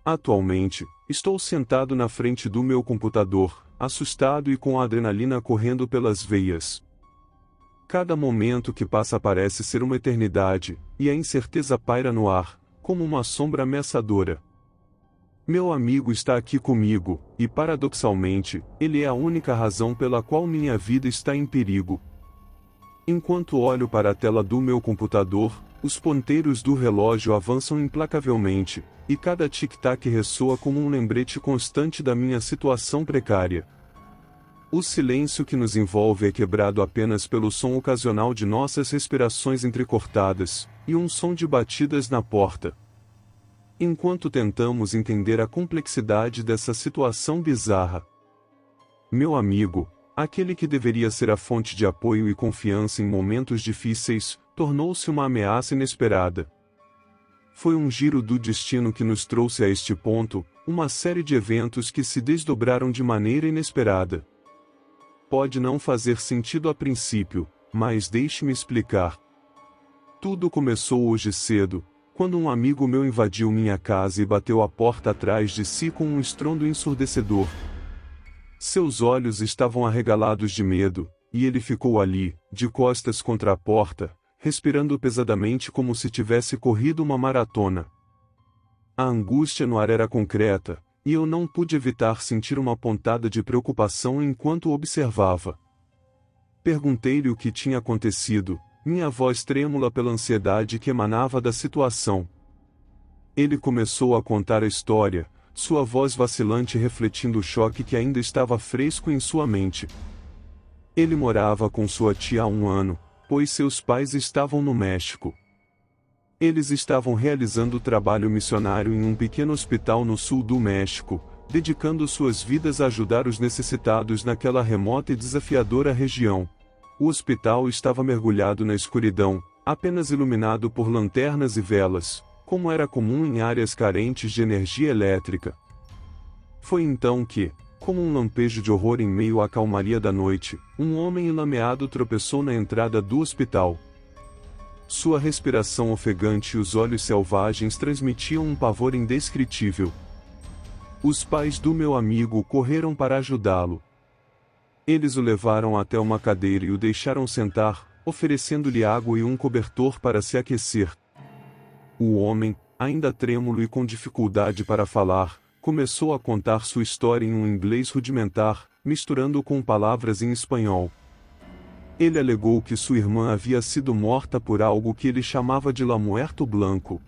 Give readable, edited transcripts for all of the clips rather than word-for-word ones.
Atualmente, estou sentado na frente do meu computador, assustado e com a adrenalina correndo pelas veias. Cada momento que passa parece ser uma eternidade, e a incerteza paira no ar, como uma sombra ameaçadora. Meu amigo está aqui comigo, e paradoxalmente, ele é a única razão pela qual minha vida está em perigo. Enquanto olho para a tela do meu computador, os ponteiros do relógio avançam implacavelmente, e cada tic-tac ressoa como um lembrete constante da minha situação precária. O silêncio que nos envolve é quebrado apenas pelo som ocasional de nossas respirações entrecortadas, e um som de batidas na porta. Enquanto tentamos entender a complexidade dessa situação bizarra. Meu amigo, aquele que deveria ser a fonte de apoio e confiança em momentos difíceis, tornou-se uma ameaça inesperada. Foi um giro do destino que nos trouxe a este ponto, uma série de eventos que se desdobraram de maneira inesperada. Pode não fazer sentido a princípio, mas deixe-me explicar. Tudo começou hoje cedo, quando um amigo meu invadiu minha casa e bateu a porta atrás de si com um estrondo ensurdecedor. Seus olhos estavam arregalados de medo, e ele ficou ali, de costas contra a porta, respirando pesadamente como se tivesse corrido uma maratona. A angústia no ar era concreta, e eu não pude evitar sentir uma pontada de preocupação enquanto o observava. Perguntei-lhe o que tinha acontecido, minha voz trêmula pela ansiedade que emanava da situação. Ele começou a contar a história, sua voz vacilante refletindo o choque que ainda estava fresco em sua mente. Ele morava com sua tia há 1 ano, pois seus pais estavam no México. Eles estavam realizando trabalho missionário em um pequeno hospital no sul do México, dedicando suas vidas a ajudar os necessitados naquela remota e desafiadora região. O hospital estava mergulhado na escuridão, apenas iluminado por lanternas e velas, como era comum em áreas carentes de energia elétrica. Foi então que, como um lampejo de horror em meio à calmaria da noite, um homem enlameado tropeçou na entrada do hospital. Sua respiração ofegante e os olhos selvagens transmitiam um pavor indescritível. Os pais do meu amigo correram para ajudá-lo. Eles o levaram até uma cadeira e o deixaram sentar, oferecendo-lhe água e um cobertor para se aquecer. O homem, ainda trêmulo e com dificuldade para falar, começou a contar sua história em um inglês rudimentar, misturando com palavras em espanhol. Ele alegou que sua irmã havia sido morta por algo que ele chamava de La Muerto Blanco.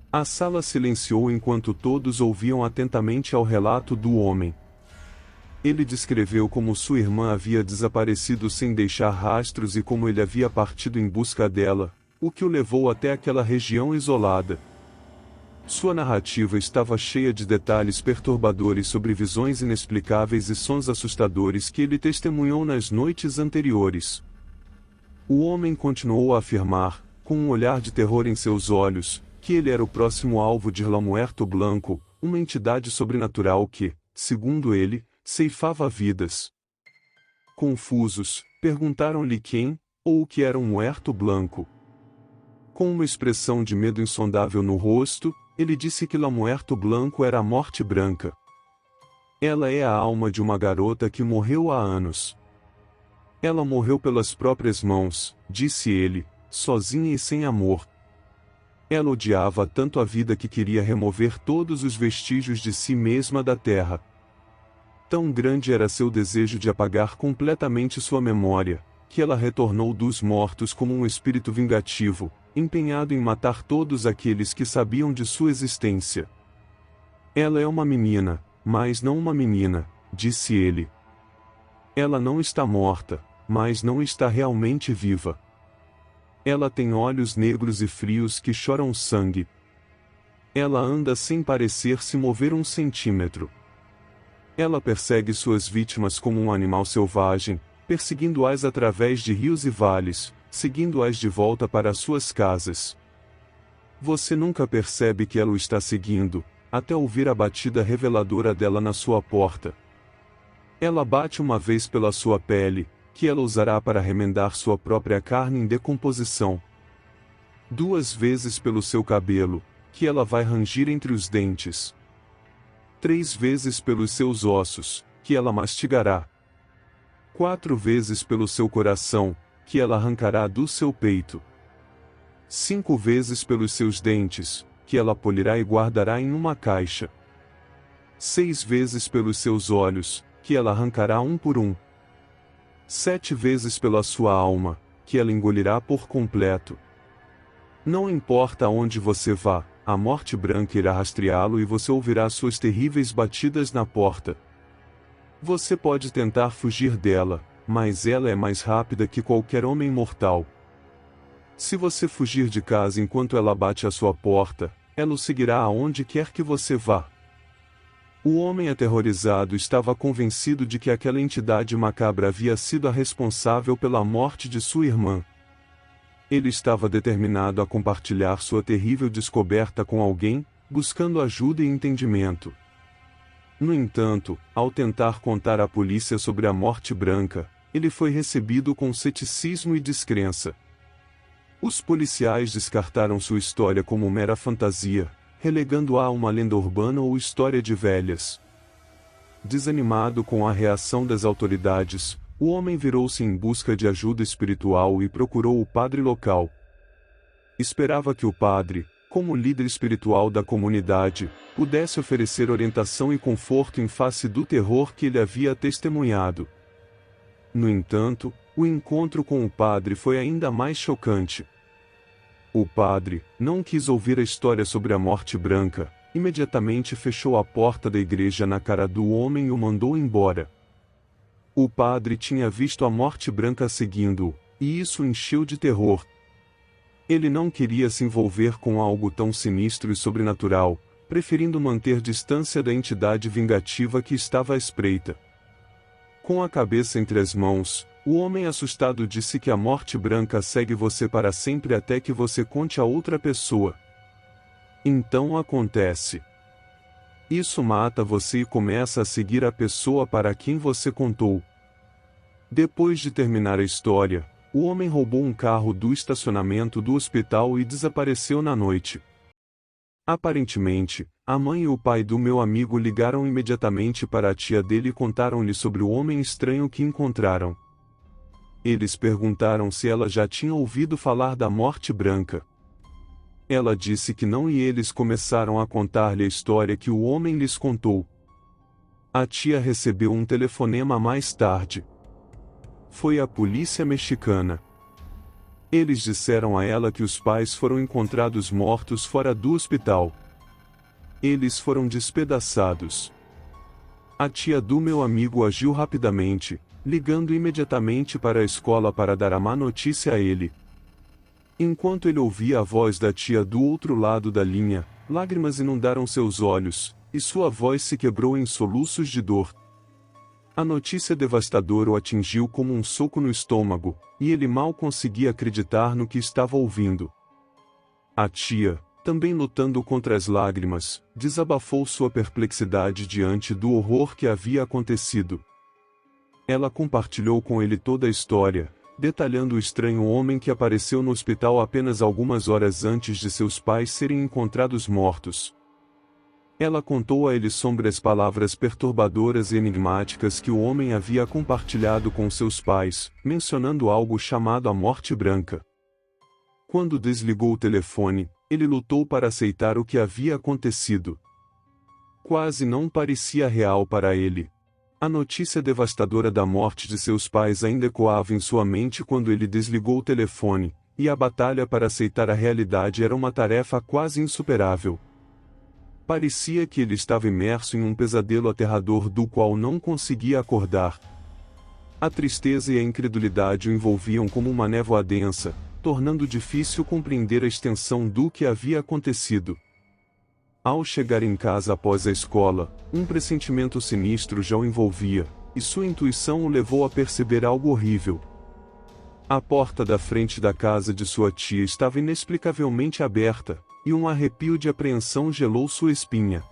A sala silenciou enquanto todos ouviam atentamente ao relato do homem. Ele descreveu como sua irmã havia desaparecido sem deixar rastros e como ele havia partido em busca dela, o que o levou até aquela região isolada. Sua narrativa estava cheia de detalhes perturbadores sobre visões inexplicáveis e sons assustadores que ele testemunhou nas noites anteriores. O homem continuou a afirmar, com um olhar de terror em seus olhos, que ele era o próximo alvo de La Muerto Blanco, uma entidade sobrenatural que, segundo ele, ceifava vidas. Confusos, perguntaram-lhe quem, ou o que era um Muerto Blanco. Com uma expressão de medo insondável no rosto, ele disse que La Muerto Blanco era a morte branca. Ela é a alma de uma garota que morreu há anos. Ela morreu pelas próprias mãos, disse ele, sozinha e sem amor. Ela odiava tanto a vida que queria remover todos os vestígios de si mesma da terra. Tão grande era seu desejo de apagar completamente sua memória, que ela retornou dos mortos como um espírito vingativo, empenhado em matar todos aqueles que sabiam de sua existência. Ela é uma menina, mas não uma menina, disse ele. Ela não está morta, mas não está realmente viva. Ela tem olhos negros e frios que choram sangue. Ela anda sem parecer se mover 1 centímetro. Ela persegue suas vítimas como um animal selvagem, perseguindo-as através de rios e vales, seguindo-as de volta para suas casas. Você nunca percebe que ela o está seguindo, até ouvir a batida reveladora dela na sua porta. Ela bate uma vez pela sua pele, que ela usará para remendar sua própria carne em decomposição. 2 vezes pelo seu cabelo, que ela vai rangir entre os dentes. 3 vezes pelos seus ossos, que ela mastigará. 4 vezes pelo seu coração, que ela arrancará do seu peito. 5 vezes pelos seus dentes, que ela polirá e guardará em uma caixa. 6 vezes pelos seus olhos, que ela arrancará um por um. 7 vezes pela sua alma, que ela engolirá por completo. Não importa aonde você vá, a morte branca irá rastreá-lo e você ouvirá suas terríveis batidas na porta. Você pode tentar fugir dela, mas ela é mais rápida que qualquer homem mortal. Se você fugir de casa enquanto ela bate à sua porta, ela o seguirá aonde quer que você vá. O homem aterrorizado estava convencido de que aquela entidade macabra havia sido a responsável pela morte de sua irmã. Ele estava determinado a compartilhar sua terrível descoberta com alguém, buscando ajuda e entendimento. No entanto, ao tentar contar à polícia sobre a morte branca, ele foi recebido com ceticismo e descrença. Os policiais descartaram sua história como mera fantasia, relegando-a a uma lenda urbana ou história de velhas. Desanimado com a reação das autoridades, o homem virou-se em busca de ajuda espiritual e procurou o padre local. Esperava que o padre, como líder espiritual da comunidade, pudesse oferecer orientação e conforto em face do terror que ele havia testemunhado. No entanto, o encontro com o padre foi ainda mais chocante. O padre não quis ouvir a história sobre a morte branca, imediatamente fechou a porta da igreja na cara do homem e o mandou embora. O padre tinha visto a morte branca seguindo-o, e isso o encheu de terror. Ele não queria se envolver com algo tão sinistro e sobrenatural, preferindo manter distância da entidade vingativa que estava à espreita. Com a cabeça entre as mãos, o homem assustado disse que a morte branca segue você para sempre até que você conte a outra pessoa. Então acontece. Isso mata você e começa a seguir a pessoa para quem você contou. Depois de terminar a história, o homem roubou um carro do estacionamento do hospital e desapareceu na noite. Aparentemente, a mãe e o pai do meu amigo ligaram imediatamente para a tia dele e contaram-lhe sobre o homem estranho que encontraram. Eles perguntaram se ela já tinha ouvido falar da morte branca. Ela disse que não e eles começaram a contar-lhe a história que o homem lhes contou. A tia recebeu um telefonema mais tarde. Foi a polícia mexicana. Eles disseram a ela que os pais foram encontrados mortos fora do hospital. Eles foram despedaçados. A tia do meu amigo agiu rapidamente, ligando imediatamente para a escola para dar a má notícia a ele. Enquanto ele ouvia a voz da tia do outro lado da linha, lágrimas inundaram seus olhos, e sua voz se quebrou em soluços de dor. A notícia devastadora o atingiu como um soco no estômago, e ele mal conseguia acreditar no que estava ouvindo. A tia, também lutando contra as lágrimas, desabafou sua perplexidade diante do horror que havia acontecido. Ela compartilhou com ele toda a história, detalhando o estranho homem que apareceu no hospital apenas algumas horas antes de seus pais serem encontrados mortos. Ela contou a ele sobre as palavras perturbadoras e enigmáticas que o homem havia compartilhado com seus pais, mencionando algo chamado a morte branca. Quando desligou o telefone, ele lutou para aceitar o que havia acontecido. Quase não parecia real para ele. A notícia devastadora da morte de seus pais ainda ecoava em sua mente quando ele desligou o telefone, e a batalha para aceitar a realidade era uma tarefa quase insuperável. Parecia que ele estava imerso em um pesadelo aterrador do qual não conseguia acordar. A tristeza e a incredulidade o envolviam como uma névoa densa, tornando difícil compreender a extensão do que havia acontecido. Ao chegar em casa após a escola, um pressentimento sinistro já o envolvia, e sua intuição o levou a perceber algo horrível. A porta da frente da casa de sua tia estava inexplicavelmente aberta, e um arrepio de apreensão gelou sua espinha.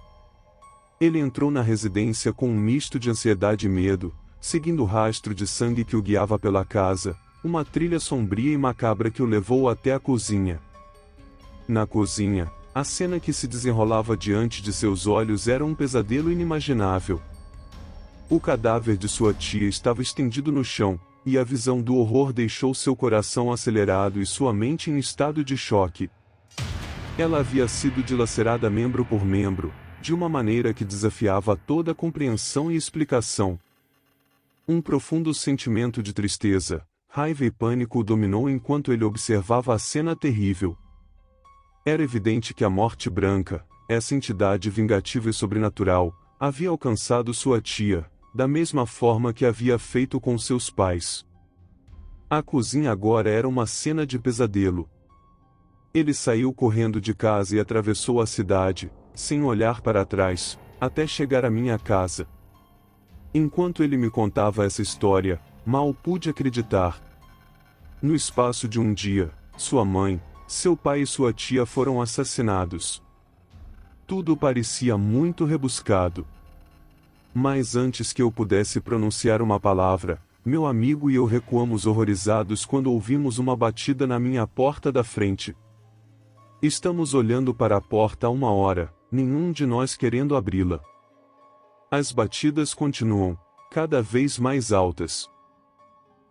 Ele entrou na residência com um misto de ansiedade e medo, seguindo o rastro de sangue que o guiava pela casa, uma trilha sombria e macabra que o levou até a cozinha. Na cozinha, A cena que se desenrolava diante de seus olhos era um pesadelo inimaginável. O cadáver de sua tia estava estendido no chão, e a visão do horror deixou seu coração acelerado e sua mente em estado de choque. Ela havia sido dilacerada membro por membro, de uma maneira que desafiava toda compreensão e explicação. Um profundo sentimento de tristeza, raiva e pânico o dominou enquanto ele observava a cena terrível. Era evidente que a Morte Branca, essa entidade vingativa e sobrenatural, havia alcançado sua tia, da mesma forma que havia feito com seus pais. A cozinha agora era uma cena de pesadelo. Ele saiu correndo de casa e atravessou a cidade, sem olhar para trás, até chegar à minha casa. Enquanto ele me contava essa história, mal pude acreditar. No espaço de um dia, sua mãe, seu pai e sua tia foram assassinados. Tudo parecia muito rebuscado. Mas antes que eu pudesse pronunciar uma palavra, meu amigo e eu recuamos horrorizados quando ouvimos uma batida na minha porta da frente. Estamos olhando para a porta há 1 hora, nenhum de nós querendo abri-la. As batidas continuam, cada vez mais altas.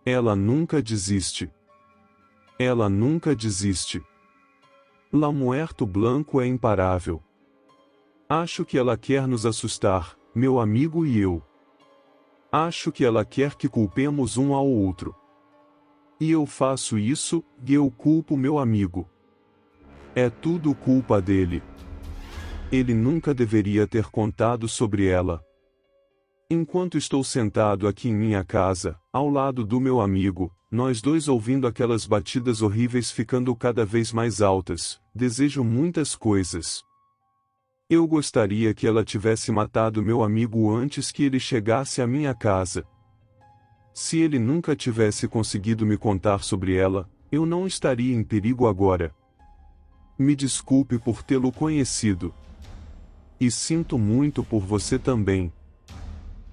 Ela nunca desiste. Ela nunca desiste. La Muerto Blanco é imparável. Acho que ela quer nos assustar, meu amigo e eu. Acho que ela quer que culpemos um ao outro. E eu faço isso, e eu culpo meu amigo. É tudo culpa dele. Ele nunca deveria ter contado sobre ela. Enquanto estou sentado aqui em minha casa, ao lado do meu amigo, nós dois ouvindo aquelas batidas horríveis ficando cada vez mais altas, desejo muitas coisas. Eu gostaria que ela tivesse matado meu amigo antes que ele chegasse à minha casa. Se ele nunca tivesse conseguido me contar sobre ela, eu não estaria em perigo agora. Me desculpe por tê-lo conhecido. E sinto muito por você também.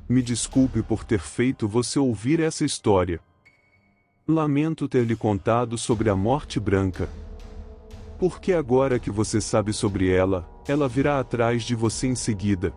Me desculpe por ter feito você ouvir essa história. Lamento ter lhe contado sobre a Morte Branca. Porque agora que você sabe sobre ela, ela virá atrás de você em seguida.